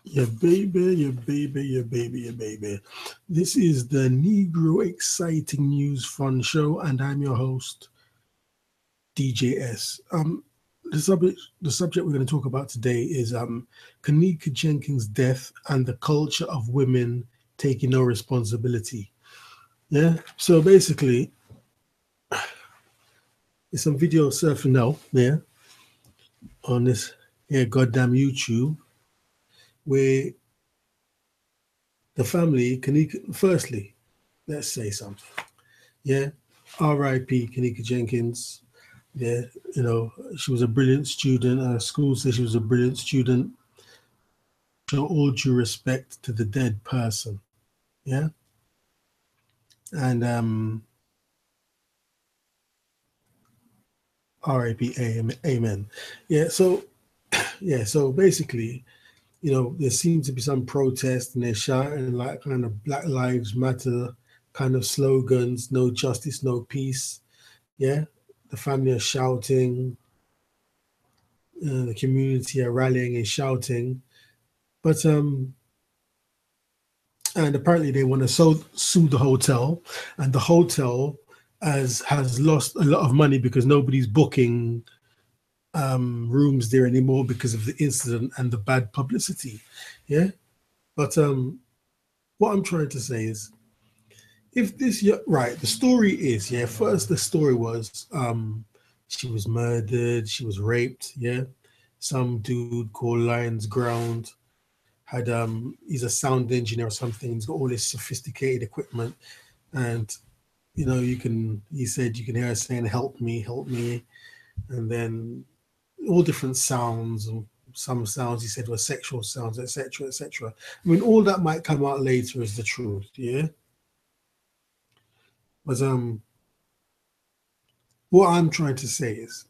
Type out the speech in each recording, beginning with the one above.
Your baby, your baby, your baby, your baby. This is the Negro Exciting News Fun Show, and I'm your host, DJS. The subject we're going to talk about today is Kenneka Jenkins' death and the culture of women taking no responsibility. Yeah. So basically, it's some video surfing now, yeah, on this goddamn YouTube, where the family, Kenneka, firstly, let's say something. Yeah. R.I.P. Kenneka Jenkins. Yeah, she was a brilliant student. Her school says she was a brilliant student. Show all due respect to the dead person. Yeah, and R.I.P. Amen. Yeah, so basically, there seems to be some protest and they're shouting like kind of Black Lives Matter kind of slogans, no justice, no peace. Yeah, the family are shouting, the community are rallying and shouting, but and apparently they want to sue the hotel, and the hotel has lost a lot of money because nobody's booking rooms there anymore because of the incident and the bad publicity. Yeah, but what I'm trying to say is, if this yeah, right, the story is first the story was she was murdered, she was raped. Yeah, some dude called Lions Ground had he's a sound engineer or something. He's got all this sophisticated equipment, and he said you can hear her saying help me, and then all different sounds, and some sounds he said were sexual sounds, etc., etc. I mean, all that might come out later as the truth, yeah. But what I'm trying to say is,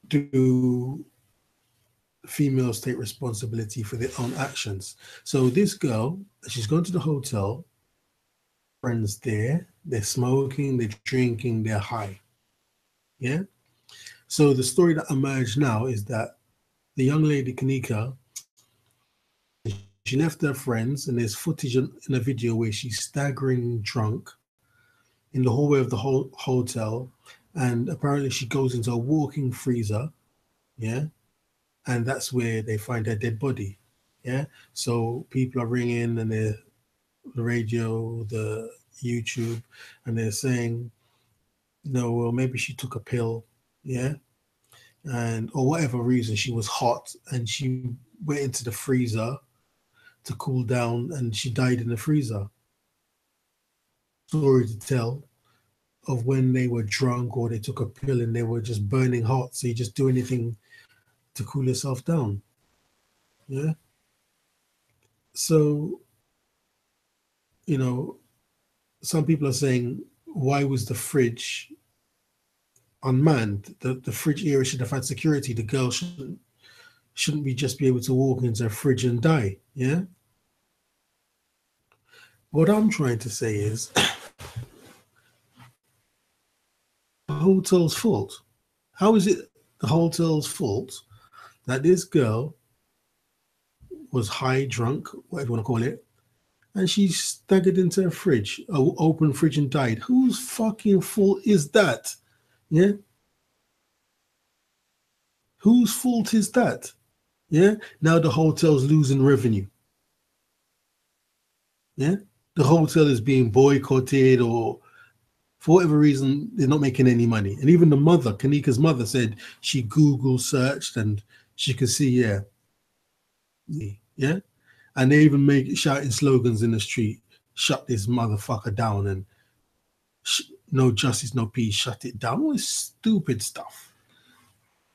do females take responsibility for their own actions? So this girl, she's gone to the hotel, friends there, they're smoking, they're drinking, they're high, yeah. So the story that emerged now is that the young lady Kenneka, she left her friends, and there's footage in a video where she's staggering drunk in the hallway of the hotel, and apparently she goes into a walking freezer, yeah, and that's where they find her dead body, yeah. So people are ringing, and the radio, the YouTube, and they're saying, no, well, maybe she took a pill, yeah, and or whatever reason she was hot and she went into the freezer to cool down and she died in the freezer. Story to tell of when they were drunk or they took a pill and they were just burning hot, so you just do anything to cool yourself down. Yeah. So, you know, some people are saying, why was the fridge unmanned? The fridge area should have had security. The girl shouldn't be just be able to walk into a fridge and die. Yeah. What I'm trying to say is, the hotel's fault. How is it the hotel's fault that this girl was high, drunk, whatever you want to call it, and she staggered into a fridge, a open fridge, and died? Whose fucking fault is that? Yeah, whose fault is that? Yeah, now the hotel's losing revenue. Yeah, the hotel is being boycotted, or for whatever reason, they're not making any money. And even the mother, Kenneka's mother, said she Google searched and she could see, yeah, and they even make shouting slogans in the street: "Shut this motherfucker down," and "No justice, no peace, shut it down." All this stupid stuff.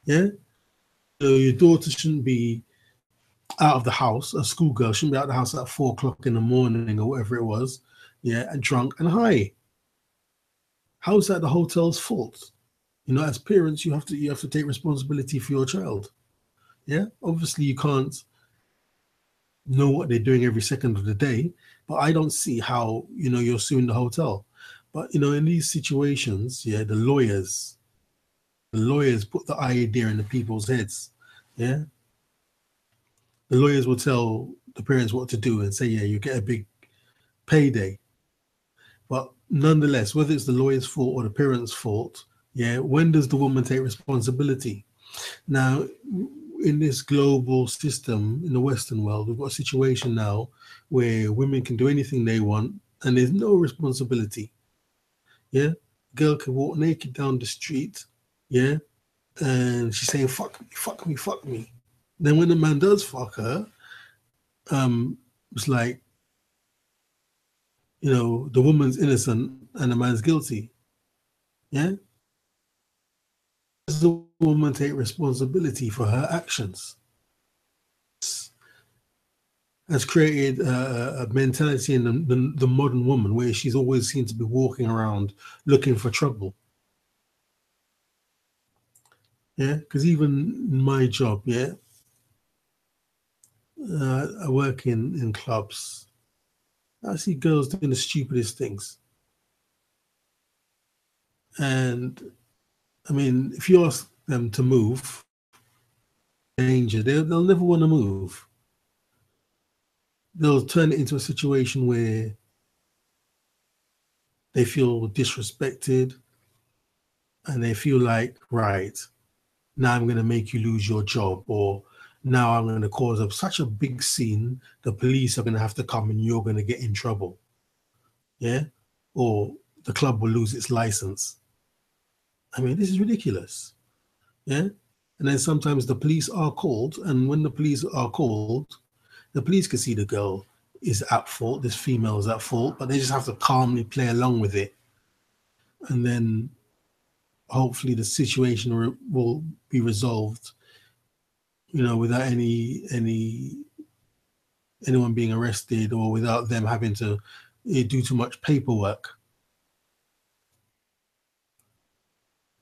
Yeah, so your daughter shouldn't be out of the house. A schoolgirl shouldn't be out of the house at 4 o'clock in the morning or whatever it was. Yeah, and drunk and high. How is that the hotel's fault? As parents, you have to take responsibility for your child. Yeah, obviously you can't know what they're doing every second of the day, but I don't see how you're suing the hotel. But in these situations, yeah, the lawyers put the idea in the people's heads. Yeah, The lawyers will tell the parents what to do and say, yeah, you get a big payday. But nonetheless, whether it's the lawyer's fault or the parents' fault, yeah, when does the woman take responsibility? Now, in this global system in the Western world, we've got a situation now where women can do anything they want and there's no responsibility. Yeah, girl can walk naked down the street. Yeah, and she's saying fuck me, fuck me, fuck me. Then when the man does fuck her, it's like, the woman's innocent and the man's guilty. Yeah, does the woman take responsibility for her actions? Has created a mentality in the modern woman where she's always seemed to be walking around looking for trouble. Yeah, because even in my job, yeah, I work in clubs. I see girls doing the stupidest things. And I mean, if you ask them to move, danger, they'll never want to move. They'll turn it into a situation where they feel disrespected and they feel like, right, now I'm going to make you lose your job, or now I'm going to cause such a big scene, the police are going to have to come and you're going to get in trouble. Yeah? Or the club will lose its license. I mean, this is ridiculous. Yeah? And then sometimes the police are called, and when the police are called, the police can see the girl is at fault, this female is at fault, but they just have to calmly play along with it. And then hopefully the situation will be resolved, without anyone being arrested or without them having to do too much paperwork.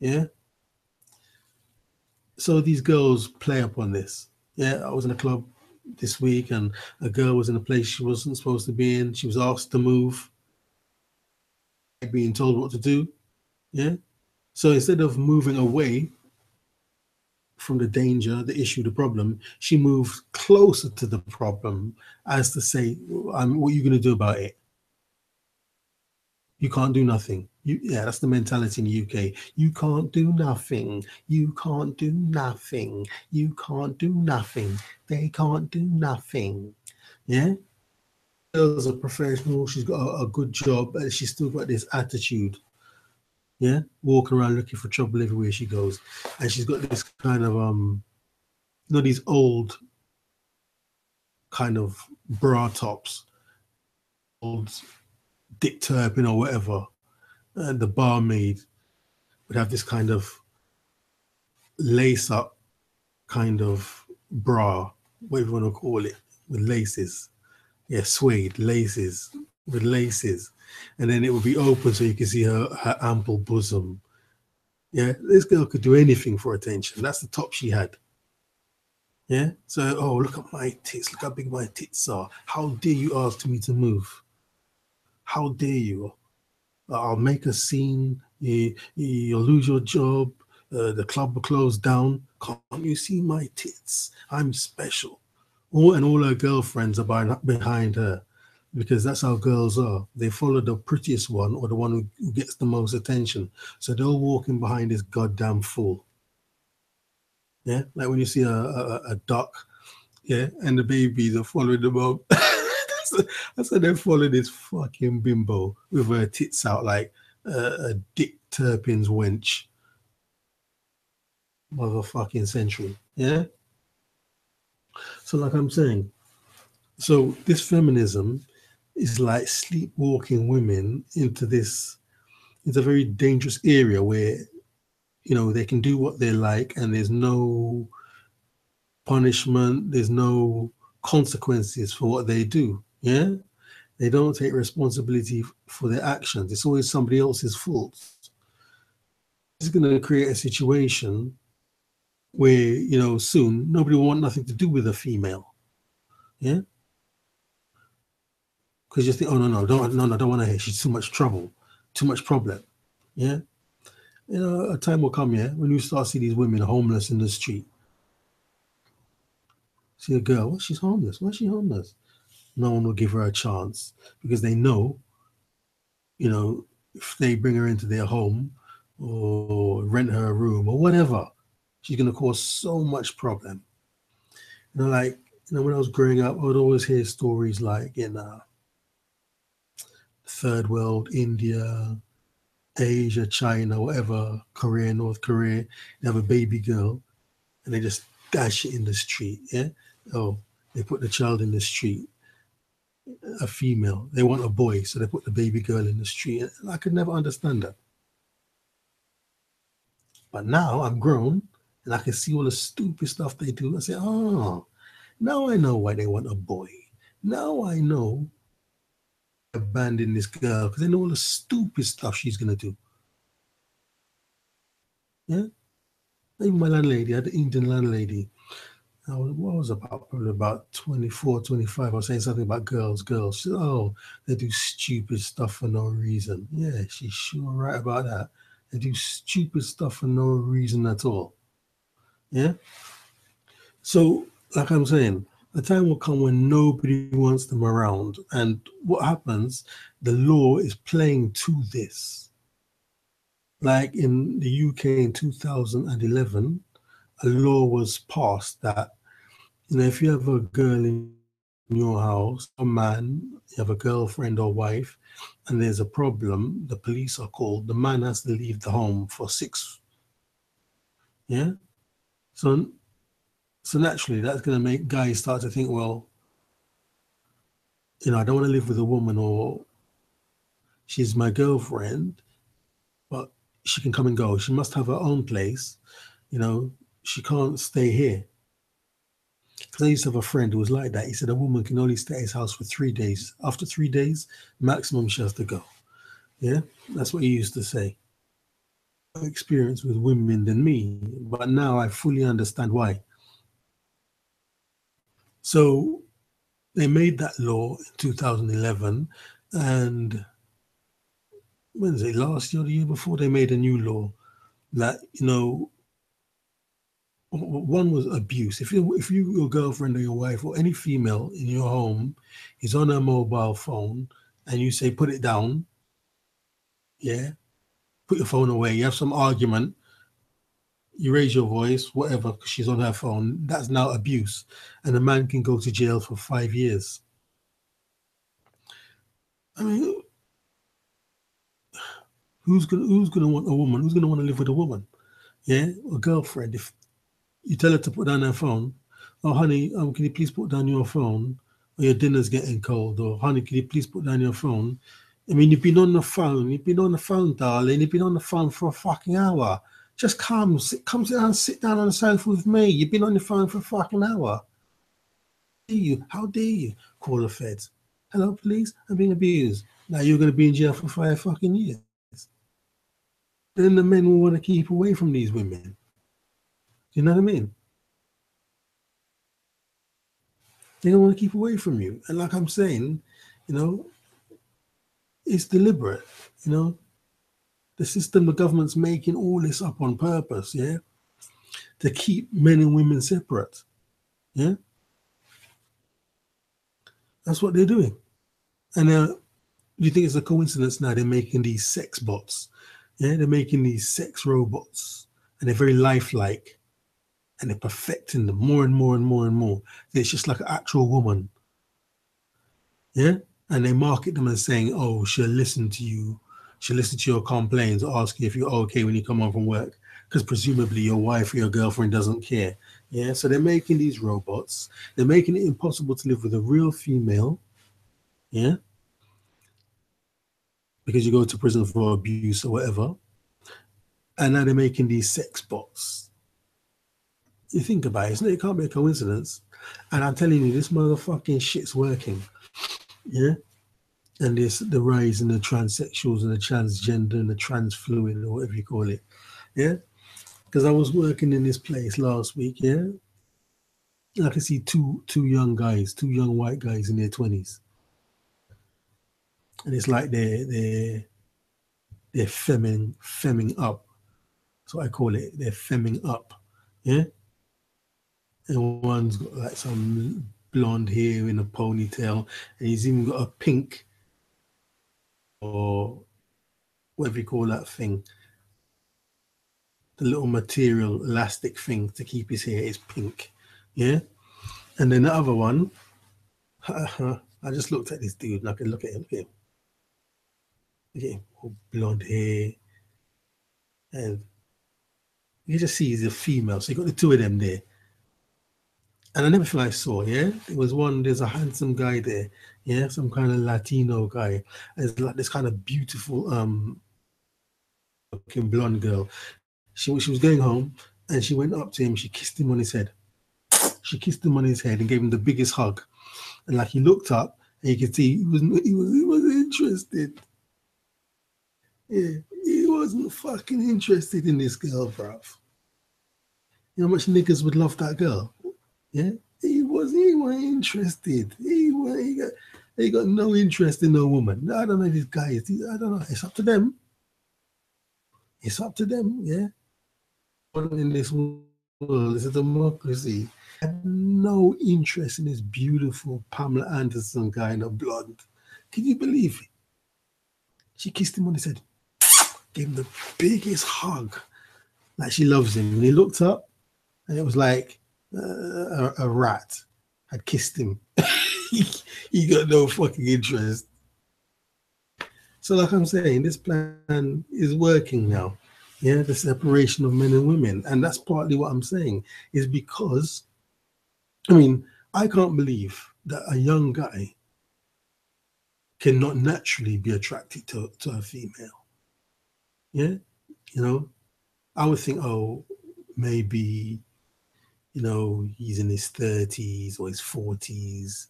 Yeah. So these girls play upon this. Yeah, I was in a club this week and a girl was in a place she wasn't supposed to be in. She was asked to move, being told what to do. Yeah. So instead of moving away from the danger, the issue, the problem, she moved closer to the problem as to say, what are you going to do about it? You can't do nothing. Yeah, that's the mentality in the UK. You can't do nothing. You can't do nothing. You can't do nothing. They can't do nothing. Yeah? Girl's a professional. She's got a good job, but she's still got this attitude. Yeah? Walking around looking for trouble everywhere she goes. And she's got this kind of, these old kind of bra tops, old Dick Turpin or whatever. And the barmaid would have this kind of lace up kind of bra, whatever you want to call it, with laces. Yeah, suede laces with laces. And then it would be open so you can see her ample bosom. Yeah, this girl could do anything for attention. That's the top she had. Yeah, so, oh, look at my tits. Look how big my tits are. How dare you ask me to move? How dare you? I'll make a scene. You'll lose your job. The club will close down. Can't you see my tits? I'm special. All her girlfriends are behind her because that's how girls are. They follow the prettiest one or the one who gets the most attention. So they're all walking behind this goddamn fool. Yeah, like when you see a duck, yeah, and the babies are following them up. That's how they follow this fucking bimbo with her tits out like a Dick Turpin's wench. Motherfucking century. Yeah? So like I'm saying, so this feminism is like sleepwalking women into this, it's a very dangerous area where, they can do what they like and there's no punishment, there's no consequences for what they do. Yeah? They don't take responsibility for their actions. It's always somebody else's fault. This is going to create a situation where, soon nobody will want nothing to do with a female. Yeah? Because you think, oh, no, don't want to hear. She's too much trouble, too much problem. Yeah? A time will come, yeah, when you start seeing these women homeless in the street. See a girl, well, she's homeless. Why is she homeless? No one will give her a chance because they know, if they bring her into their home or rent her a room or whatever, she's going to cause so much problem. Like, when I was growing up, I would always hear stories like in third world, India, Asia, China, whatever, Korea, North Korea, they have a baby girl and they just dash it in the street. Yeah. Oh, they put the child in the street, a female. They want a boy, so they put the baby girl in the street. And I could never understand that. But now I'm grown and I can see all the stupid stuff they do. I say, oh, now I know why they want a boy. Now I know abandon this girl because they know all the stupid stuff she's gonna do. Yeah. Even my landlady, I had the Indian landlady. What was about probably about 24, 25. I was saying something about girls. She said, oh, they do stupid stuff for no reason. Yeah, she's sure right about that. They do stupid stuff for no reason at all. Yeah. So, like I'm saying, a time will come when nobody wants them around. And what happens? The law is playing to this. Like in the UK in 2011, a law was passed that, if you have a girl in your house, a man, you have a girlfriend or wife, and there's a problem, the police are called, the man has to leave the home for 6. Yeah. So naturally that's going to make guys start to think, well, I don't want to live with a woman, or she's my girlfriend, but she can come and go. She must have her own place. She can't stay here. Because I used to have a friend who was like that. He said a woman can only stay at his house for 3 days. After 3 days, maximum she has to go. Yeah, that's what he used to say. More experience with women than me, but now I fully understand why. So they made that law in 2011, and when is it? Last year or the year before, they made a new law that one was abuse. If your girlfriend or your wife or any female in your home is on a mobile phone and you say put it down, yeah, put your phone away. You have some argument, you raise your voice, whatever, because she's on her phone. That's now abuse, and a man can go to jail for 5 years. I mean, who's gonna want a woman? Who's gonna want to live with a woman? Yeah, a girlfriend. If you tell her to put down her phone, oh honey, can you please put down your phone? Or your dinner's getting cold. Or honey, can you please put down your phone? I mean, you've been on the phone. You've been on the phone, darling. You've been on the phone for a fucking hour. Just come sit down, sit down on the sofa with me. You've been on the phone for a fucking hour. How dare you? Call the feds. Hello, police. I'm being abused. Now you're going to be in jail for 5 fucking years. Then the men will want to keep away from these women. Do you know what I mean? They don't want to keep away from you. And like I'm saying, it's deliberate. The system, the government's making all this up on purpose, yeah, to keep men and women separate. Yeah, that's what they're doing. And do you think it's a coincidence now they're making these sex bots? Yeah, they're making these sex robots, and they're very lifelike, and they're perfecting them more and more and more and more. It's just like an actual woman. Yeah, and they market them as saying, "Oh, she'll listen to you. She'll listen to your complaints, or ask you if you're okay when you come home from work." Because presumably your wife or your girlfriend doesn't care. Yeah, so they're making these robots. They're making it impossible to live with a real female. Yeah, because you go to prison for abuse or whatever. And now they're making these sex bots. You think about it, it can't be a coincidence. And I'm telling you, this motherfucking shit's working. Yeah. And the rise in the transsexuals and the transgender and the transfluid or whatever you call it. Yeah. Because I was working in this place last week, yeah. And I can see two young guys, two young white guys in their 20s. And it's like they're femming up. That's what I call it. They're femming up. Yeah. and one's got like some blonde hair in a ponytail, and he's even got a pink or whatever you call that thing, the little material elastic thing to keep his hair is pink. Yeah. And then the other one, I just looked at this dude and I could look at him, look at him, look at him, all blonde hair, and you just see he's a female. So you got the two of them there. And another thing I saw, yeah, it was one, there's a handsome guy there, yeah, some kind of Latino guy. And it's like this kind of beautiful looking blonde girl. She was going home and she went up to him, she kissed him on his head. She kissed him on his head and gave him the biggest hug. And like he looked up and you could see he wasn't interested. Yeah, he wasn't fucking interested in this girl, bruv. You know how much niggas would love that girl? Yeah, he wasn't interested. He got no interest in no woman. I don't know these guys. I don't know. It's up to them. It's up to them. Yeah. In this world, it's a democracy. Had no interest in this beautiful Pamela Anderson guy in a blonde. Can you believe it? She kissed him on his head, gave him the biggest hug, like she loves him. And he looked up, and it was like a rat had kissed him. He got no fucking interest. So, like I'm saying, this plan is working now. Yeah, the separation of men and women, and that's partly what I'm saying is because, I mean, I can't believe that a young guy cannot naturally be attracted to a female. Yeah, you know, I would think, oh, maybe, he's in his 30s or his 40s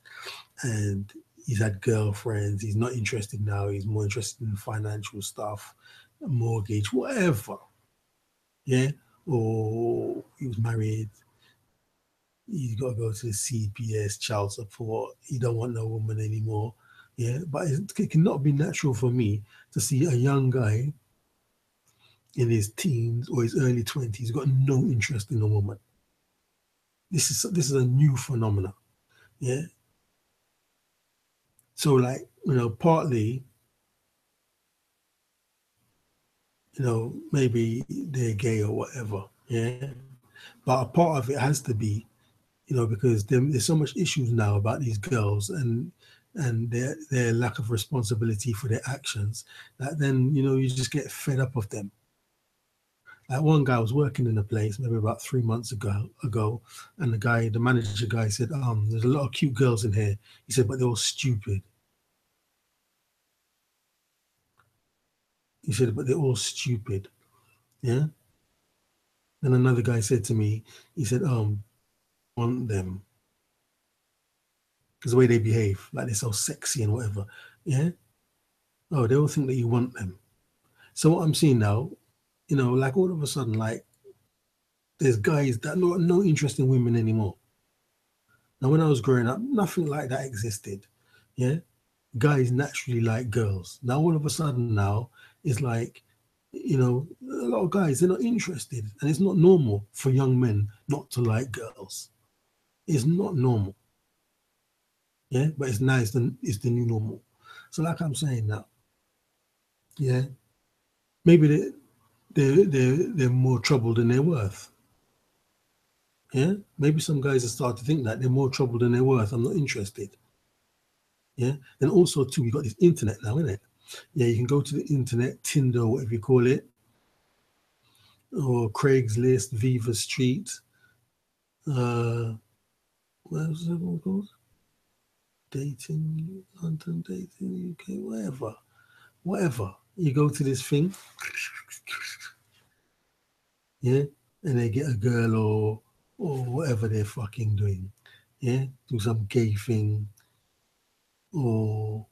and he's had girlfriends. He's not interested now. He's more interested in financial stuff, mortgage, whatever. Yeah. Or he was married. He's got to go to the CPS, child support. He don't want no woman anymore. Yeah. But it cannot be natural for me to see a young guy in his teens or his early 20s got no interest in a woman. This is a new phenomenon. Yeah. So like, partly, maybe they're gay or whatever. Yeah. But a part of it has to be, because there's so much issues now about these girls and their lack of responsibility for their actions that then, you just get fed up of them. Like one guy was working in a place maybe about 3 months ago, and the manager guy said, there's a lot of cute girls in here. He said, but they're all stupid. He said, but they're all stupid. Yeah. Then another guy said to me, he said, want them because the way they behave, like they're so sexy and whatever. Yeah. Oh, they all think that you want them. So what I'm seeing now, like all of a sudden, like there's guys that no interest in women anymore. Now, when I was growing up, nothing like that existed. Yeah. Guys naturally like girls. Now, all of a sudden, now it's like, a lot of guys, they're not interested. And it's not normal for young men not to like girls. It's not normal. Yeah. But it's nice, it's the new normal. So, like I'm saying now, yeah, maybe they're more trouble than they're worth. Yeah, maybe some guys are starting to think that they're more trouble than they're worth. I'm not interested. Yeah, and also too, we got this internet now, isn't it? Yeah, you can go to the internet, Tinder, whatever you call it, or Craigslist, Viva Street. What else is it all called? Dating, London, dating, UK, whatever. You go to this thing, yeah, and they get a girl or whatever they're fucking doing, yeah, do some gay thing or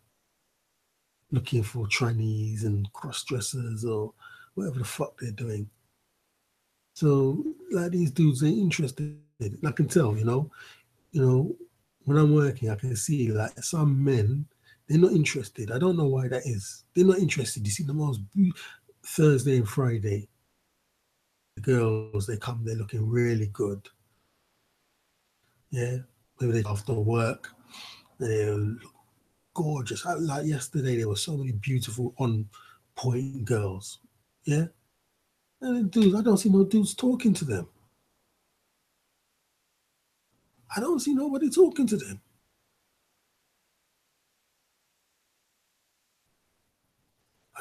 looking for trannies and cross dressers or whatever the fuck they're doing. So like these dudes ain't interested. I can tell, you know, when I'm working, I can see like some men, they're not interested. I don't know why that is. They're not interested. You see the most Thursday and Friday, the girls, they come, they're looking really good. Yeah, maybe they after work, and they look gorgeous. Like yesterday, there were so many beautiful on point girls. Yeah, and then dudes, I don't see no dudes talking to them. I don't see nobody talking to them.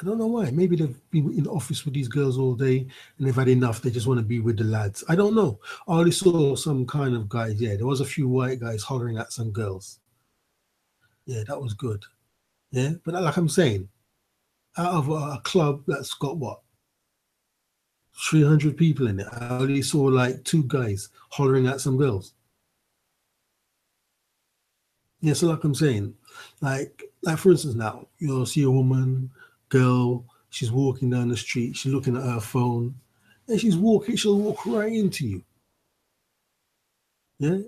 I don't know why. Maybe they've been in the office with these girls all day and they've had enough. They just want to be with the lads. I don't know. I only saw some kind of guys. Yeah, there was a few white guys hollering at some girls. Yeah, that was good. Yeah, but like I'm saying, out of a club that's got what 300 people in it, I only saw like two guys hollering at some girls. Yeah, so like I'm saying, like for instance, now you'll see a woman, girl, she's walking down the street, she's looking at her phone, and she'll walk right into you. Yeah,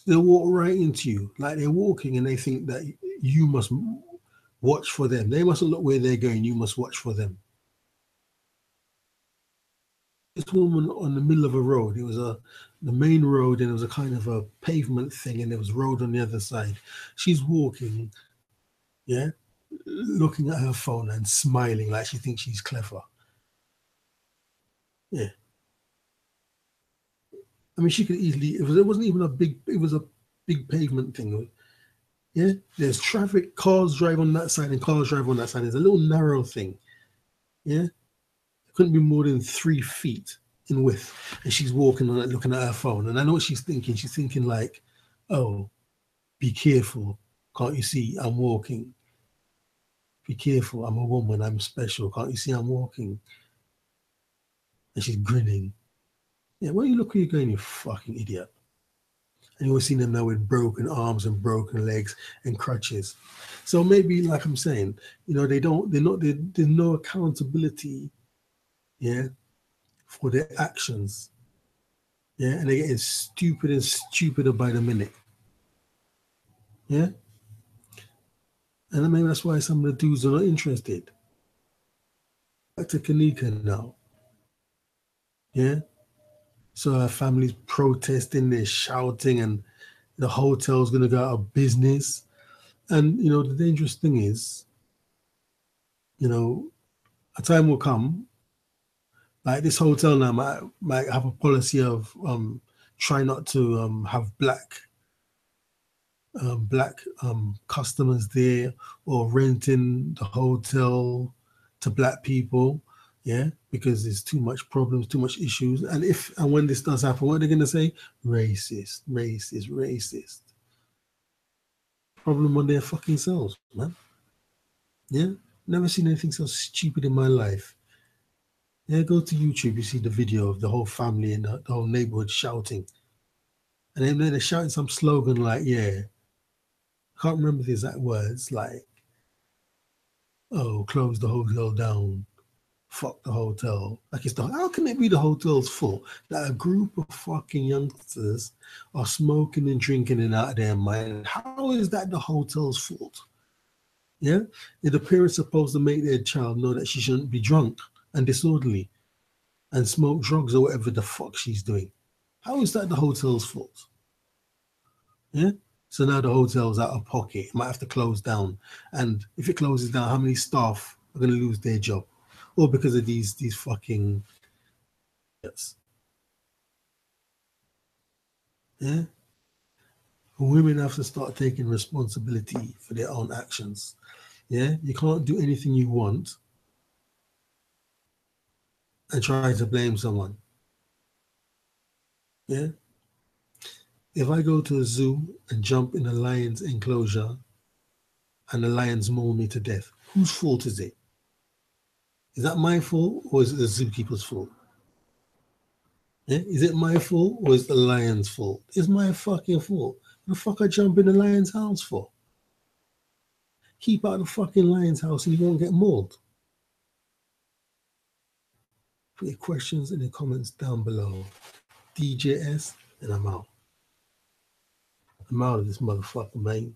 they'll walk right into you, like they're walking, and they think that you must watch for them. They mustn't look where they're going. You must watch for them. This woman on the middle of a road. It was the main road, and it was a kind of a pavement thing, and there was road on the other side. She's walking, yeah, looking at her phone and smiling like she thinks she's clever. Yeah, I mean, she could easily. It wasn't even a big. It was a big pavement thing. Yeah, there's traffic. Cars drive on that side, and cars drive on that side. There's a little narrow thing. Yeah, it couldn't be more than 3 feet in width, and she's walking on it, looking at her phone. And I know what she's thinking. She's thinking like, "Oh, be careful! Can't you see I'm walking? Be careful! I'm a woman. I'm special. Can't you see I'm walking?" And she's grinning. Yeah, why you look where you're going, you fucking idiot? And you always see them now with broken arms and broken legs and crutches. So maybe, like I'm saying, they don't, they're not, there's no accountability, yeah, for their actions, yeah, and they're getting stupid and stupider by the minute, yeah, and maybe that's why some of the dudes are not interested. Back to Kenneka now, yeah. So her family's protesting, they're shouting, and the hotel's gonna go out of business. And the dangerous thing is, you know, a time will come. Like this hotel now might have a policy of try not to have black customers there, or renting the hotel to black people, yeah, because there's too much problems, too much issues. And if and when this does happen, what are they going to say? Racist, racist, racist. Problem on their fucking selves, man. Yeah, never seen anything so stupid in my life. Yeah, go to YouTube, you see the video of the whole family and the whole neighborhood shouting. And then they're shouting some slogan like, yeah, I can't remember the exact words, like, oh, close the hotel down, fuck the hotel. Like, how can it be the hotel's fault that a group of fucking youngsters are smoking and drinking and out of their mind? How is that the hotel's fault? Yeah? If the parents supposed to make their child know that she shouldn't be drunk and disorderly and smoke drugs or whatever the fuck she's doing. How is that the hotel's fault? Yeah. So now the hotel's out of pocket. It might have to close down. And if it closes down, how many staff are going to lose their job? Or because of these fucking yes. Yeah. Women have to start taking responsibility for their own actions. Yeah. You can't do anything you want and try to blame someone. Yeah. If I go to a zoo and jump in a lion's enclosure and the lions maul me to death, whose fault is it? Is that my fault or is it the zookeeper's fault? Yeah? Is it my fault or is it the lion's fault? It's my fucking fault. What the fuck I jump in the lion's house for? Keep out of the fucking lion's house and you won't get mauled. Put your questions in the comments down below. DJS, and I'm out. I'm out of this motherfucker, man.